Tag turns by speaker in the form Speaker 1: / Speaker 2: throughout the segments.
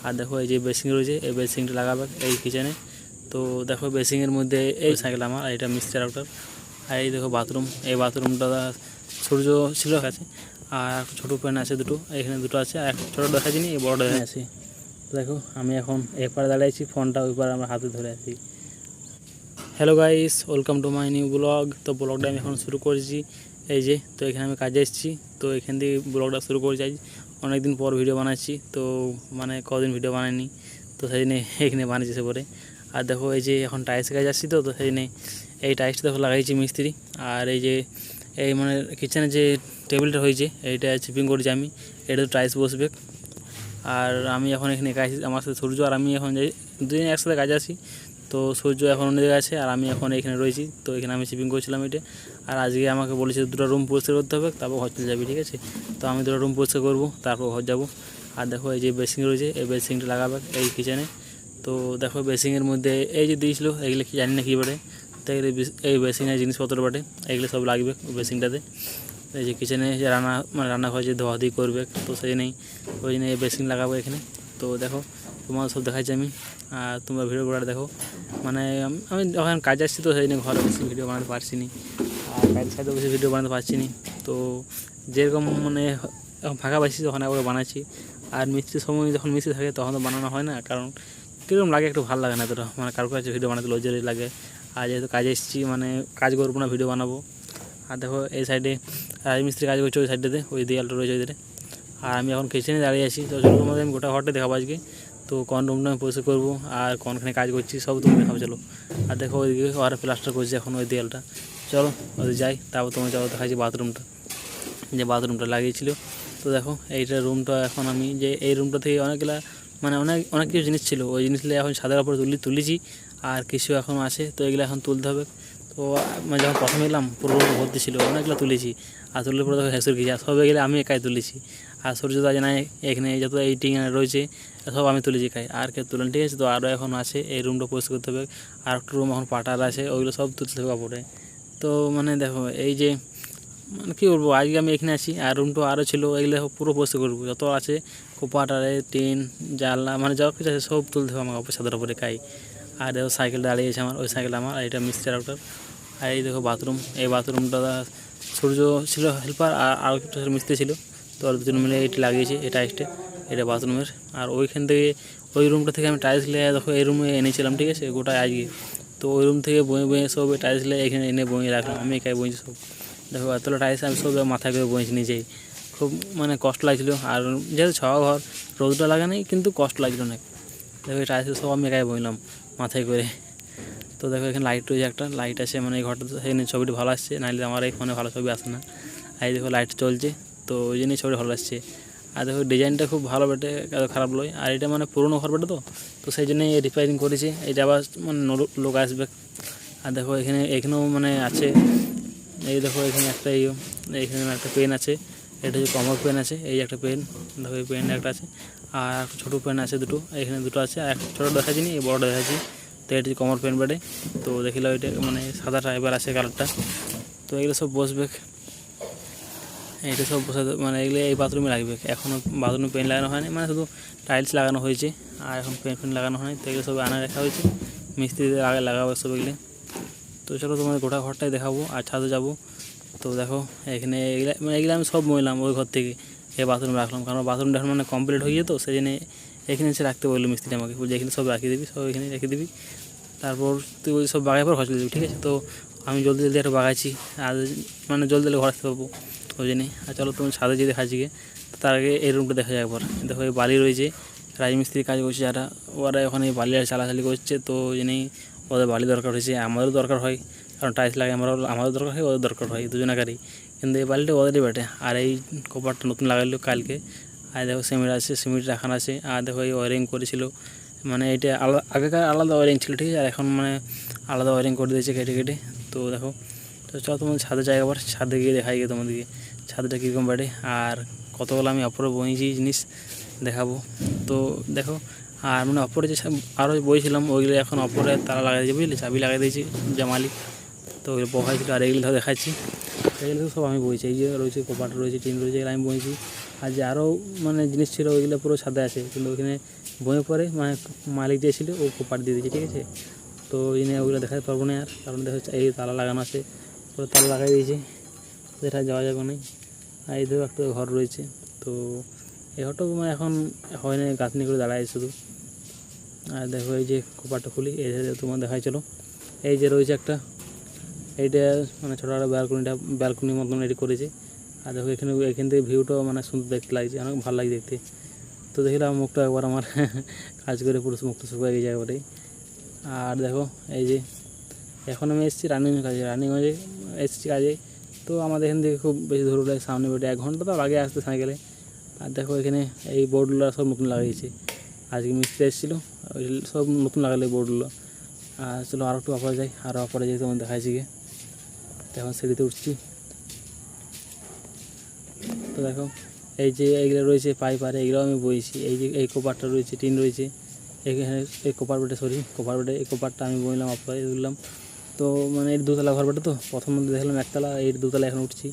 Speaker 1: আর দেখো এই যে বেসিং রয়েছে, এই বেসিংটা লাগাবে এই কিচেনে। তো দেখো বেসিংয়ের মধ্যে এই সাইকেল আমার, আর এটা মিক্সচার আউটার। আর এই দেখো বাথরুম, এই বাথরুমটা সূর্য ছিল কাছে। আর ছোটো প্যান আছে দুটো, এখানে দুটো আছে, আর ছোটো দেখা যায়নি, এই বড়টা দেখা আছে। তো দেখো আমি এখন একপারে দাঁড়িয়েছি, ফোনটা ওইপারে আমার হাতে ধরে আছি। Hello guys, welcome to my new blog. তো ব্লগটা আমি এখন শুরু করেছি এই যে। তো এখানে আমি কাজে এসেছি, তো এখান থেকে ব্লগটা শুরু করে যাই। অনেক দিন পর ভিডিও বানাচ্ছি, তো মানে কদিন ভিডিও বানাইনি, তো সেই জন্য এখানে বানিয়েছি সে করে। আর দেখো এই যে এখন টাইলস কাজ আসছি, তো সেই জন্য এই টাইলসটা দেখো লাগাইছি মিস্ত্রি। আর এই যে এই মানে কিচেনে যে টেবিলটা হয়েছে এইটা চিপিং করেছি আমি, এটা তো টাইলস বসবে। আর আমি এখন এখানে কাজ, আমার সাথে সূর্য আর আমি এখন যাই, দুজনে একসাথে কাজে আসি। তো সূর্য এখন অন্য জায়গায় আছে আর আমি এখন এখানে রয়েছি। তো এখানে আমি শিপিং করছিলাম এটা। আর আজকে আমাকে বলেছে দুটো রুম পরিষ্কার করতে হবে, তারপর ঘর চলে যাবি, ঠিক আছে। তো আমি দুটো রুম পরিষ্কার করবো, তারপর ঘর যাব। আর দেখো এই যে বেসিং রয়েছে, এই বেসিংটা লাগাবে এই কিচেনে। তো দেখো বেসিংয়ের মধ্যে এই যে দিয়েছিলো, এগুলো কি জানি না কী বটে। তো এই বেসিংয়ের জিনিসপত্র বটে, এগুলো সব লাগবে বেসিংটাতে। এই যে কিচেনে যে রান্নাঘর যে ধোয়াধুয়ি করবে, তো সেই নেই, ওই জন্য এই বেসিং লাগাবো এখানে। তো দেখো তোমার সব দেখাচ্ছি আমি, আর তোমরা ভিডিওগুলো দেখো। মানে আমি যখন কাজ আসছি, তো সেই জন্য ঘরে বসে ভিডিও বানাতে পারছি নি, আর কাজের সাথে বসে ভিডিও বানাতে পারছি নি। তো যেরকম মানে ফাঁকা পাচ্ছি তখন একবার বানাচ্ছি। আর মিস্ত্রির সময় যখন মিস্ত্রি থাকে তখন তো বানানো হয় না, কারণ কীরকম লাগে, একটু ভালো লাগে না এতটা, মানে কারোর কাছে ভিডিও বানাতে লজ্জারি লাগে। আর যেহেতু কাজে এসেছি, মানে কাজ করবো না, ভিডিও বানাবো। আর দেখো এই সাইডে রাজমিস্ত্রি কাজ করছে, ওই সাইডটাতে ওই দেয়ালটা রয়েছে ওই দিকে। আর আমি এখন কিচেনে দাঁড়িয়ে আছি। তো চলো তোমাদের আমি গোটা ঘরটা দেখাবো আজকে। তো কোন রুমটা আমি পরিষ্কার করবো আর কোনখানে কাজ করছি সব তুমি দেখাবো, চলো। আর দেখো ওইদিকে আর প্লাস্টার করছে এখন ওই দেয়ালটা। চলো ওদের যাই, তারপর তোমার যাবো দেখাচ্ছি বাথরুমটা, যে বাথরুমটা লাগিয়েছিল। তো দেখো এইটা রুমটা, এখন আমি যে এই রুমটা থেকে অনেকগুলা মানে অনেক কিছু জিনিস ছিল, ওই জিনিসগুলো এখন ছাদের উপরে তুলেছি। আর কিছু এখন আছে, তো এগুলো এখন তুলতে হবে। তো মানে যখন প্রথমে এলাম পুরো রুমটা ভর্তি ছিল, অনেকগুলো তুলেছি। আর তুলে পরে দেখো হেসুর গেছি, আর সব এগুলো আমি একাই তুলেছি। আর সূর্য দা জানাই এখানে যত এই টিঙানে রয়েছে সব আমি তুলেছি খাই, আর কেউ তুলেন, ঠিক আছে। তো আরও এখন আছে, এই রুমটা পরিষ্কার করতে হবে। আর একটা রুম এখন পাটার আছে, ওইগুলো সব তুলতে হবে কাপড়ে। তো মানে দেখো এই যে মানে কী বলবো, আজকে আমি এখানে আছি, আর রুমটা আরও ছিল, এগুলো পুরো পরিষ্কার করবো। যত আছে কোপাটারে টিন জানলা মানে যা কিছু আছে সব তুলতে হবে আমাকে ছাদের উপরে খাই। আর দেখো সাইকেল দাঁড়িয়েছে আমার, ওই সাইকেল আমার, আর এটা মিক্সচার আউটার। আর এই দেখো বাথরুম, এই বাথরুমটা সূর্য ছিল হেল্পার, আর একটা মিস্ত্রি ছিল। তো আর দুজন মিলে এটি লাগিয়েছে, এই টাইলসটা, এটা বাথরুমের। আর ওইখান থেকে ওই রুমটা থেকে আমি টাইলস নিয়ে দেখো এই রুমে এনেছিলাম, ঠিক আছে, গোটায় আজকে। তো ওই রুম থেকে বয়ে সব টাইলস নিয়ে এখানে এনে বয়ে রাখলাম, আমি একাই বইছি সব। দেখো এতটা টাইলস আমি সব মাথায় করে বইছি নিজেই, খুব মানে কষ্ট লাগছিলো। আর যেহেতু ছাওয়া ঘর, রোদটা লাগে নাই, কিন্তু কষ্ট লাগছিলো অনেক। দেখো এই টাইলস সব আমি একাই বইলাম মাথায় করে। তো দেখো এখানে লাইট রয়েছে, একটা লাইট আছে, মানে এই ঘরটা এখানে ছবিটি ভালো আসছে, নাহলে আমার এই ফোনে ভালো ছবি আসে না। আর এই দেখো লাইট চলছে, তো ওই জন্যই ছবিটা ভালো আসছে। আর দেখো ডিজাইনটা খুব ভালো বেটে, এত খারাপ নয়। আর এটা মানে পুরোনো ঘর বেটে, তো সেই জন্যই রিপেয়ারিং করেছে, এটা আবার মানে লোক আসবে। আর দেখো এখানেও মানে আছে, এই দেখো এখানে একটা এইখানে একটা পেন আছে, এটা হচ্ছে কমর পেন আছে, এই একটা পেন, দেখো এই পেন একটা আছে। আর ছোটো পেন আছে দুটো, এখানে দুটো আছে, আর একটা ছোটো দেখাচ্ছি নি, এই বড়টা দেখাচ্ছি। তো এটি কমর পেন বেডে, তো দেখিলাম এটা মানে সাদা টাইপের আছে কালারটা। তো এগুলো সব বসবে, এইটা সব বসাতে মানে এগুলো এই বাথরুমে লাগবে। এখনও বাথরুমে পেন লাগানো হয়নি, মানে শুধু টাইলস লাগানো হয়েছে, আর এখন পেন লাগানো হয়নি। তো এগুলো সব আনা রাখা হয়েছে, মিস্ত্রিদের আগে লাগাবো সব এগুলো। তো চলো তোমাদের গোটা ঘরটাই দেখাবো, আর ছাদে যাবো। তো দেখো এখানে এগুলো আমি সব মইলাম ওই ঘর থেকে, এই বাথরুমে রাখলাম, কারণ বাথরুমটা এখন মানে কমপ্লিট হয়ে যেত, সেই জন্য এখানে এসে রাখতে বললো মিস্ত্রি আমাকে, বলছে এখানে সব রাখিয়ে দিবি, সব এখানে রেখে দিবি, তারপর তুই ওই সব বাগায় পর ঘর চলে যাবি, ঠিক আছে। তো আমি জলদি একটা বাগাইছি, আর মানে জলদি ঘর আসতে পারবো ওই জন্যই। আর চলো তুমি ছাদে যেতে দেখাচ্ছি গিয়ে, তার আগে এই রুমটা দেখা যায় একবার। দেখো এই বালি রয়েছে, রাজমিস্ত্রি কাজ করছে যারা, ওরা ওখানে বালি চালাচালি করছে, তো ওই জন্যই ওদের বালি দরকার হয়েছে, আমাদেরও দরকার হয়, কারণ টাইলস লাগে আমাদের দরকার হয়, ওদের দরকার হয়, দুজনাকারই। কিন্তু এই বালিটা ওদেরই বেটে। আর এই কভারটা নতুন লাগাইলো কালকে। আর দেখো সিমেন্ট আছে, সিমেন্ট রাখানো আছে। আর দেখো এই ওয়ারিং করেছিল, মানে এটা আগেকার আলাদা ওয়ারিং ছিল, ঠিক আছে, আর এখন মানে আলাদা ওয়ারিং করে দিয়েছে কেটে কেটে। তো দেখো, তো চলো তোমাদের ছাদে জায়গা পর ছাদে গিয়ে দেখাই গিয়ে তোমাদেরকে ছাদটা কীরকম বাড়ে, আর কতগুলো আমি অপরে বইছি জিনিস দেখাবো। তো দেখো, আর মানে অপরে যে আরও বইছিলাম ওইগুলো এখন অপরে তারা লাগাই দিয়েছে, বুঝলি, চাবি লাগাই দিয়েছি যে মালিক। তো ওইগুলো বহাইছিল, আর এইগুলো দেখাচ্ছি, এগুলো সব আমি বইছি। এই যে রয়েছে কোপাটা রয়েছে, টিন রয়েছে, এগুলো আমি বইছি। আর যে আরও মানে জিনিস ছিল ওইগুলো পুরো সাদা আছে, কিন্তু ওইখানে বয়ে পরে মানে মালিক যে ছিল ও কোপার দিয়ে দিয়েছে, ঠিক আছে। তো ওই নিয়ে ওগুলো দেখাতে পারবো না আর, কারণ দেখা যাচ্ছে এই তালা লাগানো আছে, পুরো তালা লাগাই দিয়েছে, যেটা যাওয়া যাবে না। আর এই ধরো একটা ঘর রয়েছে। তো এই ঘরটা মানে এখন হয় না, গাঁথনি করে দাঁড়ায় শুধু। আর দেখো এই যে কোপারটা খুলি, এই যে তোমার দেখাই চলো। এই যে রয়েছে একটা, এইটা মানে ছোটো একটা ব্যালকনির মতন এটি করেছে। আর দেখো এখান থেকে ভিউটাও মানে সুন্দর দেখতে লাগছে, অনেক ভালো লাগে দেখতে। তো দেখলাম মুখটা একবার আমার কাজ করে পুরো মুখটা শুকিয়ে গেছে একবারেই। আর দেখো এই যে এখন আমি এসেছি রানিগঞ্জে এসেছি কাজে। তো আমাদের এখান থেকে খুব বেশি দূর লাগে, সামনে বেটে 1 ঘন্টা তো লাগে আসতে সাইকেলে। আর দেখো এখানে এই বোর্ডগুলো সব নতুন লাগিয়েছে, আজকে মিস্ত্রি এসেছিলো, ওই সব নতুন লাগালে বোর্ডগুলো। আর চলো আরও একটু অপরে যাই, আরও অপরে যাই তোমার দেখাইছি গিয়ে। এখন সিঁড়িতে উঠছি। তো দেখো এই যে এইগুলো রয়েছে পাইপ, আর এইগুলো আমি বইছি। এই যে এই কোপারটা রয়েছে, টিন রয়েছে এখানে, এই কোপার বেটে এই কোপারটা আমি বইলাম, অপরে তুললাম। তো মানে এর 2তলা ঘর বাটা, তো প্রথম দেখলাম 1তলা, এর 2তলা এখন উঠছি।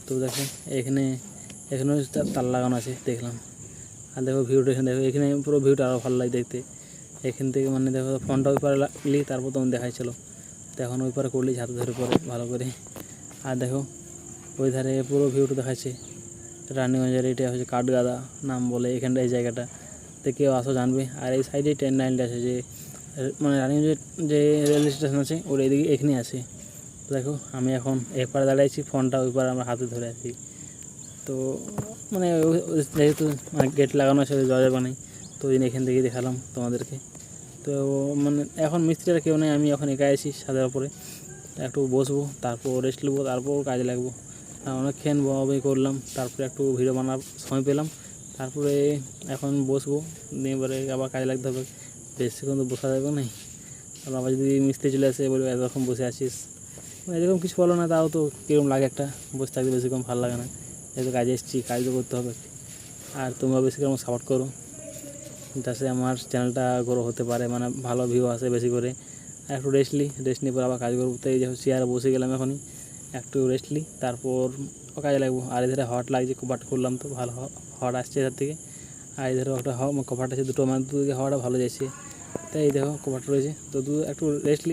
Speaker 1: তো দেখো এখানেও তালা লাগানো আছে দেখলাম। আর দেখো ভিউটা এখানে দেখো, এখানে পুরো ভিউটা আরও ভালো লাগে দেখতে। এখান থেকে মানে দেখো ফোনটা ওই পারে লাগলি, তারপর তখন দেখাইছিল। তো এখন ওই পারে করলি হাতে ধরে পরে ভালো করে। আর দেখো ওই ধারে পুরো ভিউটা দেখাচ্ছে রানিগঞ্জের, এটা হচ্ছে কাঠগাদা নাম বলে এখানটা, এই জায়গাটা তো কেউ আসো জানবে। আর এই সাইডে ট্রেন লাইনটা আছে, যে মানে রানিগঞ্জের যে রেল স্টেশন আছে ওর এদিকে এখানে আছে। তো দেখো আমি এখন এপারে দাঁড়িয়েছি, ফোনটা ওই পারে আমরা হাতে ধরে আছি। তো মানে যেহেতু মানে গেট লাগানো আছে, যাওয়া যাবে না, তো ওই দিন এখান থেকেই দেখালাম তোমাদেরকে। তো মানে এখন মিস্ত্রিরা কেউ নেই, আমি এখন একা আছি ছাদের ওপরে, একটু বসবো, তারপর রেস্ট নেবো, তারপর কাজে লাগবো। অনেকক্ষণ বই করলাম, তারপরে একটু ভিডিও বানার সময় পেলাম, তারপরে এখন বসবো, নিয়ে এবারে আবার কাজে লাগতে হবে। বেশিক্ষণ তো বসা যাবে না, আর আবার যদি মিস্ত্রি চলে আসে বলবে এরকম বসে আছিস, এরকম কিছু বলো না, তাও তো কীরকম লাগে একটা, বসে থাকতে বেশিক্ষণ ভালো লাগে না। যেহেতু কাজে এসেছি, কাজ তো করতে হবে। আর তোমরা বেশিক্ষণ সাপোর্ট করো, যাতে আমার চ্যানেলটা গ্রো হতে পারে, মানে ভালো ভিউ আসে বেশি করে। আর একটু রেস্ট নিয়ে পরে আবার কাজ করবো। তো এই যে চেয়ারে বসে গেলাম এখনই, একটু রেস্ট নিই, তারপর কাজে লাগবো। আর এধারে হট লাগছে, কপাট খুললাম তো ভালো হট আসছে এধার থেকে। আর এধারে একটা কপাট আছে দুটো, মানে দুদিকে হাওয়াটা ভালো যাচ্ছে। তাই এই দেখো কপাট রয়েছে, তো একটু রেস্ট